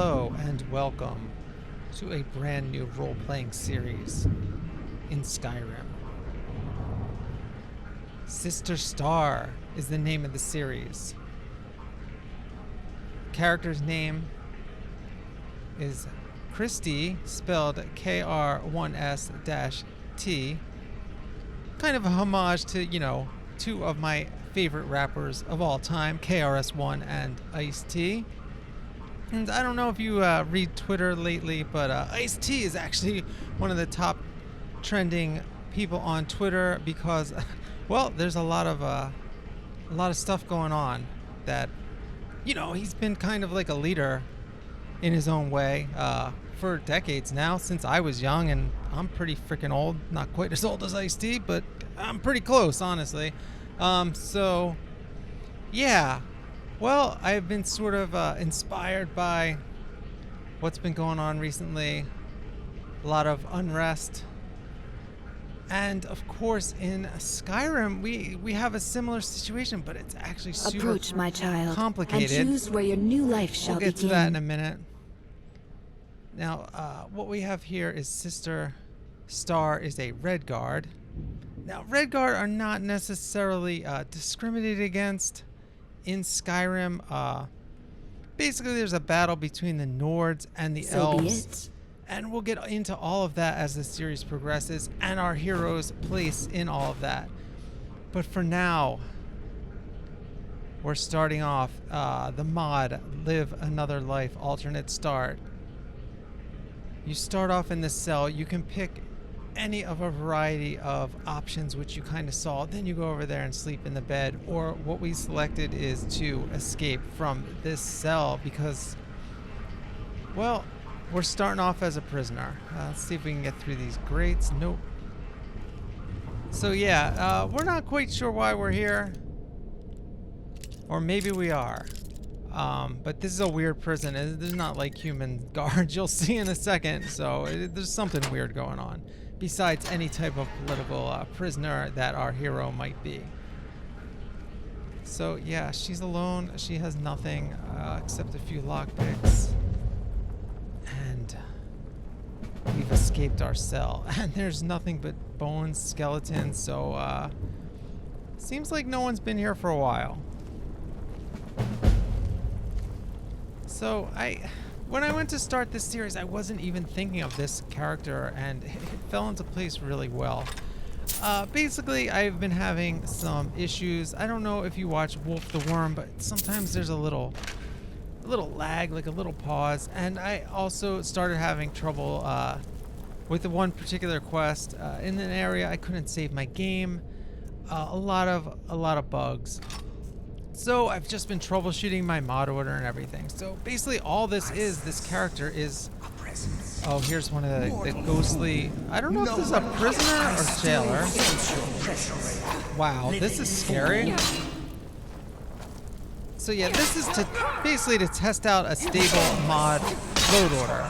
Hello and welcome to a brand new role-playing series in Skyrim. Sister Starr is the name of the series. Character's name is Christy, spelled K-R-1-S-T. Kind of a homage to, two of my favorite rappers of all time, KRS-One and Ice-T. And I don't know if you read Twitter lately, but Ice-T is actually one of the top trending people on Twitter because, well, there's a lot of stuff going on that, he's been kind of like a leader in his own way for decades now, since I was young, and I'm pretty freaking old. Not quite as old as Ice-T, but I'm pretty close, honestly. So, yeah. Well, I've been sort of inspired by what's been going on recently. A lot of unrest. And, of course, in Skyrim, we have a similar situation, but it's actually super Approach, my child, complicated. And choose where your new life shall We'll get begin. to that in a minute. Now, what we have here is Sister Starr is a Redguard. Now, Redguard are not necessarily discriminated against in Skyrim. Basically, there's a battle between the Nords and the Elves. And we'll get into all of that as the series progresses and our heroes' place in all of that. But for now, we're starting off the mod Live Another Life alternate start. You start off in this cell. You can pick any of a variety of options which you kind of saw. Then you go over there and sleep in the bed. Or what we selected is to escape from this cell because, well, we're starting off as a prisoner. Let's see if we can get through these grates. Nope. So yeah, we're not quite sure why we're here. Or maybe we are. But this is a weird prison. There's not like human guards you'll see in a second. So there's something weird going on. Besides any type of political prisoner that our hero might be. So yeah, she's alone. She has nothing except a few lockpicks. And we've escaped our cell. And there's nothing but bones, skeletons. So seems like no one's been here for a while. So when I went to start this series, I wasn't even thinking of this character, and it fell into place really well. Basically, I've been having some issues. I don't know if you watch Wolf the Worm, but sometimes there's a little lag, like a little pause. And I also started having trouble with the one particular quest in an area I couldn't save my game. A lot of bugs. So I've just been troubleshooting my mod order and everything. So basically all this character is... Oh, here's one of the ghostly... I don't know if this is a prisoner or jailer. Wow, this is scary. So yeah, this is basically to test out a stable mod load order.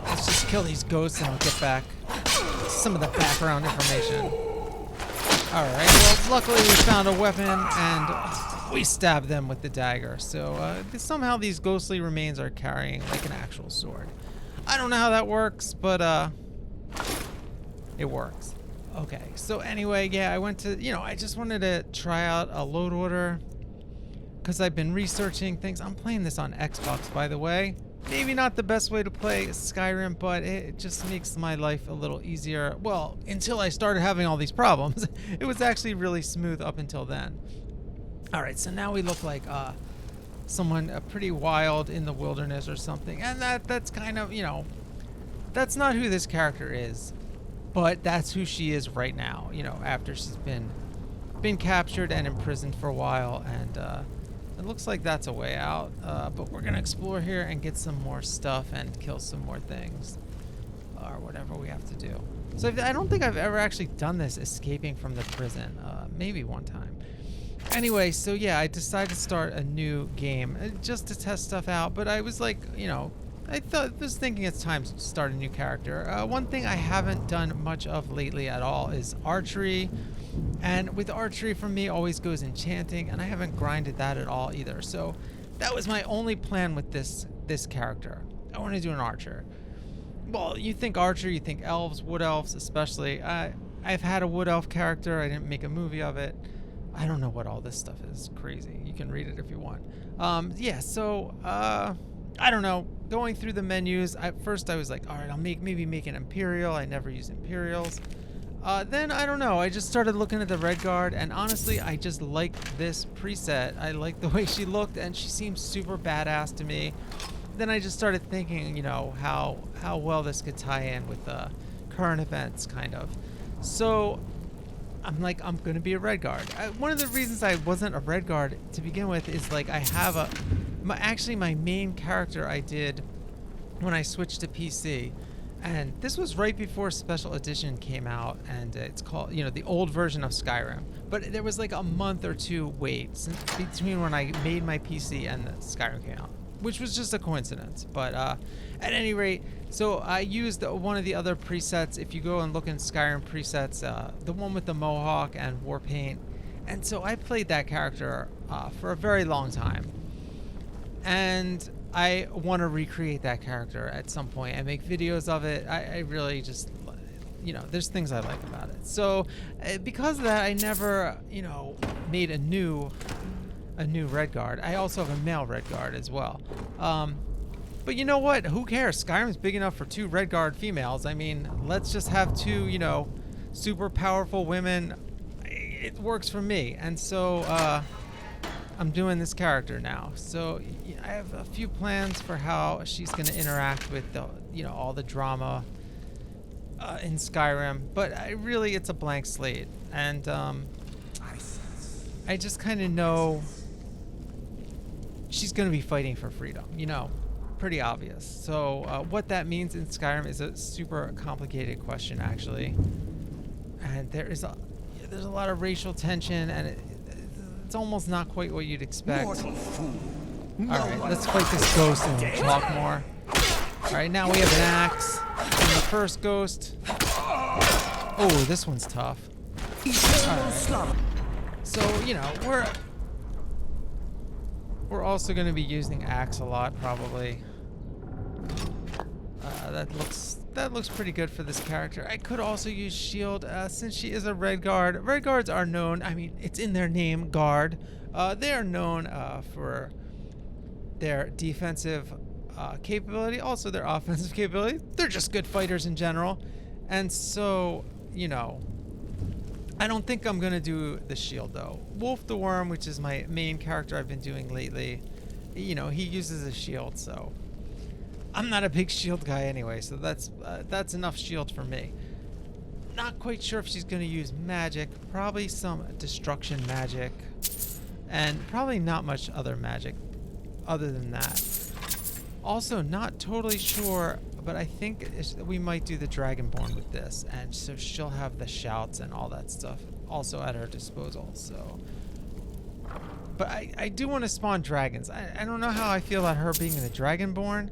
Let's just kill these ghosts and I'll get back some of the background information. Alright, well, luckily we found a weapon and we stabbed them with the dagger. So somehow these ghostly remains are carrying like an actual sword. I don't know how that works, but it works. Okay, so anyway, yeah, I went to, I just wanted to try out a load order because I've been researching things. I'm playing this on Xbox, by the way. Maybe not the best way to play Skyrim, but it just makes my life a little easier. Well, until I started having all these problems. It was actually really smooth up until then. Alright, so now we look like someone pretty wild in the wilderness or something. And that's kind of, that's not who this character is. But that's who she is right now, after she's been captured and imprisoned for a while. And it looks like that's a way out, but we're gonna explore here and get some more stuff and kill some more things, or whatever we have to do. So I don't think I've ever actually done this, escaping from the prison. Maybe one time. Anyway, so yeah, I decided to start a new game just to test stuff out, but I was like, I was thinking it's time to start a new character. One thing I haven't done much of lately at all is archery. And with archery, for me, always goes enchanting, and I haven't grinded that at all either. So that was my only plan with this character. I want to do an archer. Well, you think archer, you think elves, wood elves especially. I've had a wood elf character. I didn't make a movie of it. I don't know what all this stuff is. Crazy. You can read it if you want. Yeah, so I don't know. Going through the menus, at first I was like, all right, I'll maybe make an Imperial. I never use Imperials. Then, I don't know, I just started looking at the Redguard, and honestly, I just liked this preset. I liked the way she looked, and she seemed super badass to me. Then I just started thinking, you know, how well this could tie in with the current events, kind of. So, I'm like, I'm going to be a Redguard. One of the reasons I wasn't a Redguard to begin with is, like, I have actually my main character I did when I switched to PC. And this was right before Special Edition came out, and it's called, you know, the old version of Skyrim. But there was like a month or two wait between when I made my PC and the Skyrim came out, which was just a coincidence. But at any rate, so I used one of the other presets. If you go and look in Skyrim presets, the one with the Mohawk and war paint. And so I played that character for a very long time. And I want to recreate that character at some point and make videos of it. I really just, you know, there's things I like about it. So because of that, I never, you know, made a new Redguard. I also have a male Redguard as well. But you know what? Who cares? Skyrim's big enough for 2 Redguard females. I mean, let's just have 2, you know, super powerful women. It works for me. And so, I'm doing this character now. So I have a few plans for how she's going to interact with the, you know, all the drama in Skyrim, but it's a blank slate. And I just kind of know she's going to be fighting for freedom, you know, pretty obvious. So what that means in Skyrim is a super complicated question, actually. And there's a lot of racial tension, and it's almost not quite what you'd expect. Alright, let's fight this ghost and we'll talk more. Alright, now we have an axe. And the first ghost. Oh, this one's tough. Alright. So, you know, we're also going to be using axe a lot, probably. That looks pretty good for this character. I could also use shield since she is a Redguard. Redguards are known, I mean, it's in their name, guard. They are known for their defensive capability, also their offensive capability. They're just good fighters in general. And so, you know, I don't think I'm going to do the shield, though. Wolf the Worm, which is my main character I've been doing lately, you know, he uses a shield, so I'm not a big shield guy anyway, so that's enough shield for me. Not quite sure if she's going to use magic. Probably some destruction magic. And probably not much other magic other than that. Also, not totally sure, but I think we might do the Dragonborn with this. And so she'll have the shouts and all that stuff also at her disposal, so. But I do want to spawn dragons. I don't know how I feel about her being the Dragonborn,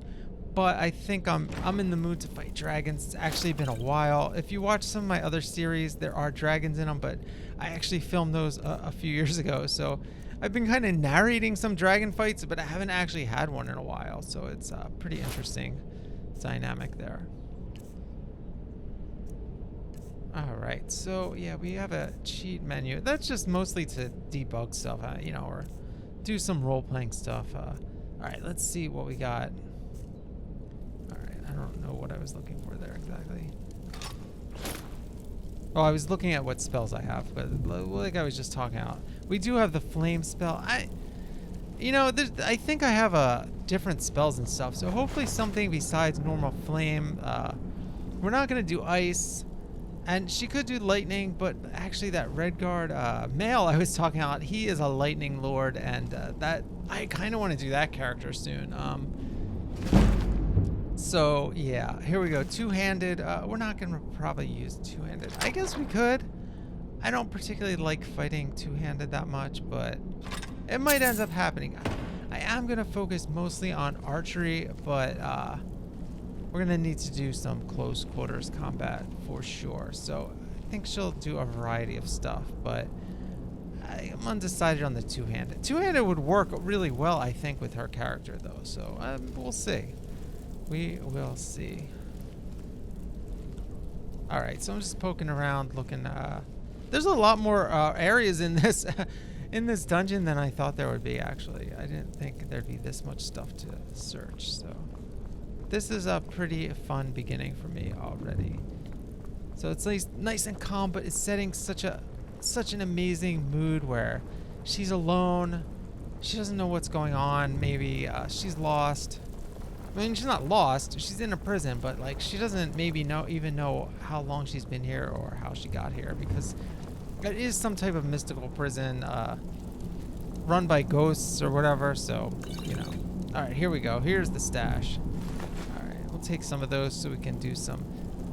but I think I'm in the mood to fight dragons. It's actually been a while. If you watch some of my other series, there are dragons in them, but I actually filmed those a few years ago. So I've been kind of narrating some dragon fights, but I haven't actually had one in a while. So it's a pretty interesting dynamic there. All right, so yeah, we have a cheat menu. That's just mostly to debug stuff, you know, or do some role-playing stuff. All right, let's see what we got. I don't know what I was looking for there exactly. Oh, I was looking at what spells I have, but like I was just talking about. We do have the flame spell. You know, I think I have different spells and stuff, so hopefully something besides normal flame. We're not going to do ice, and she could do lightning, but actually that Redguard male I was talking about, he is a lightning lord, and that I kind of want to do that character soon. So yeah, here we go. Two-handed. We're not gonna probably use two-handed. I guess we could. I don't particularly like fighting two-handed that much, but it might end up happening. I am gonna focus mostly on archery, but we're gonna need to do some close quarters combat for sure. So I think she'll do a variety of stuff, but I'm undecided on the two-handed. Two-handed would work really well, I think, with her character, though. So we'll see. We will see. All right, so I'm just poking around, looking. There's a lot more areas in this in this dungeon than I thought there would be. Actually, I didn't think there'd be this much stuff to search. So this is a pretty fun beginning for me already. So it's nice and calm, but it's setting such an amazing mood where she's alone. She doesn't know what's going on. Maybe she's lost. I mean, she's not lost. She's in a prison, but like she doesn't maybe even know how long she's been here or how she got here, because it is some type of mystical prison run by ghosts or whatever. So, you know. All right, here we go. Here's the stash. All right, we'll take some of those so we can do some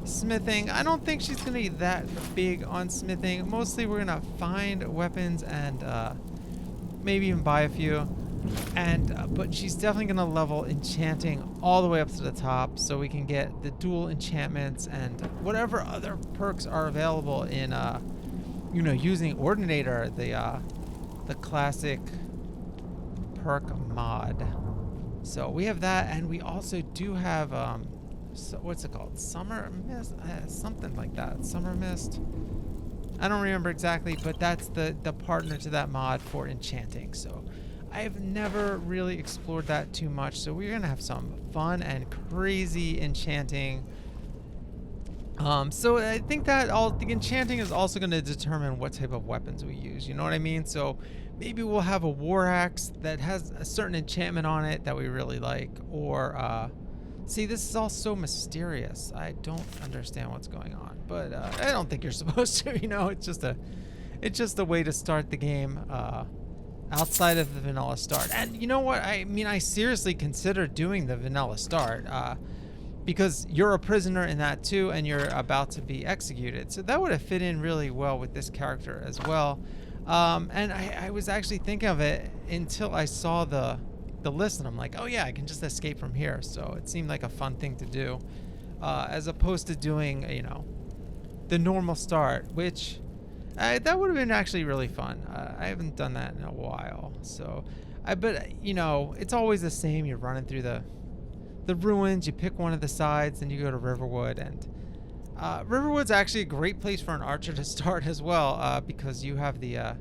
smithing. I don't think she's gonna be that big on smithing. Mostly we're gonna find weapons and maybe even buy a few. And but she's definitely gonna level enchanting all the way up to the top, so we can get the dual enchantments and whatever other perks are available in you know, using Ordinator, the classic perk mod. So we have that, and we also do have so what's it called? Summer Mist? Something like that. Summer Mist. I don't remember exactly, but that's the partner to that mod for enchanting. So I've never really explored that too much. So we're going to have some fun and crazy enchanting. So I think that the enchanting is also going to determine what type of weapons we use. You know what I mean? So maybe we'll have a war axe that has a certain enchantment on it that we really like, or see, this is all so mysterious. I don't understand what's going on, but I don't think you're supposed to. You know, it's just a way to start the game outside of the vanilla start. And you know what? I mean, I seriously considered doing the vanilla start because you're a prisoner in that too, and you're about to be executed. So that would have fit in really well with this character as well. And I was actually thinking of it until I saw the list, and I'm like, oh yeah, I can just escape from here. So it seemed like a fun thing to do, as opposed to doing, you know, the normal start, which that would have been actually really fun. I haven't done that in a while. So but you know, it's always the same. You're running through the ruins, you pick one of the sides, and you go to Riverwood. And Riverwood's actually a great place for an archer to start as well, because you have the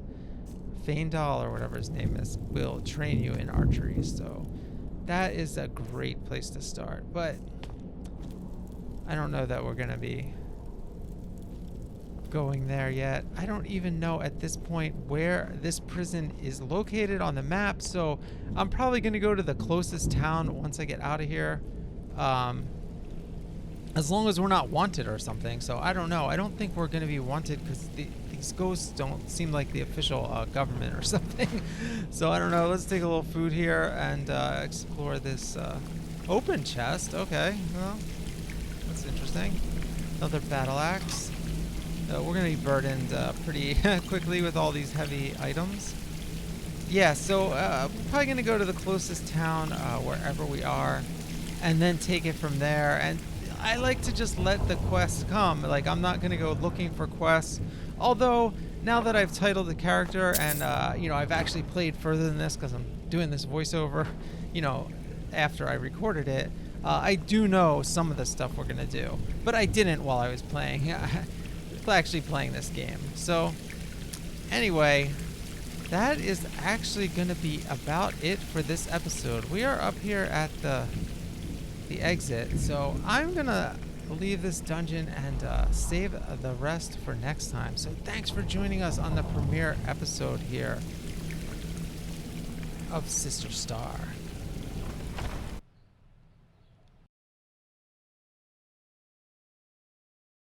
Faendal, or whatever his name is, will train you in archery. So that is a great place to start. But I don't know that we're going to be going there yet. I don't even know at this point where this prison is located on the map. So I'm probably going to go to the closest town once I get out of here. As long as we're not wanted or something. So I don't know. I don't think we're going to be wanted because these ghosts don't seem like the official government or something. So I don't know. Let's take a little food here and explore this open chest. Okay, well, that's interesting. Another battle axe. We're going to be burdened pretty quickly with all these heavy items. Yeah, so we're probably going to go to the closest town wherever we are, and then take it from there. And I like to just let the quests come. Like, I'm not going to go looking for quests. Although, now that I've titled the character and, you know, I've actually played further than this because I'm doing this voiceover, you know, after I recorded it, I do know some of the stuff we're going to do. But I didn't while I was playing. Actually playing this game. So, anyway, that is actually going to be about it for this episode. We are up here at the exit, so I'm gonna leave this dungeon and save the rest for next time. So thanks for joining us on the premiere episode here of Sister Starr.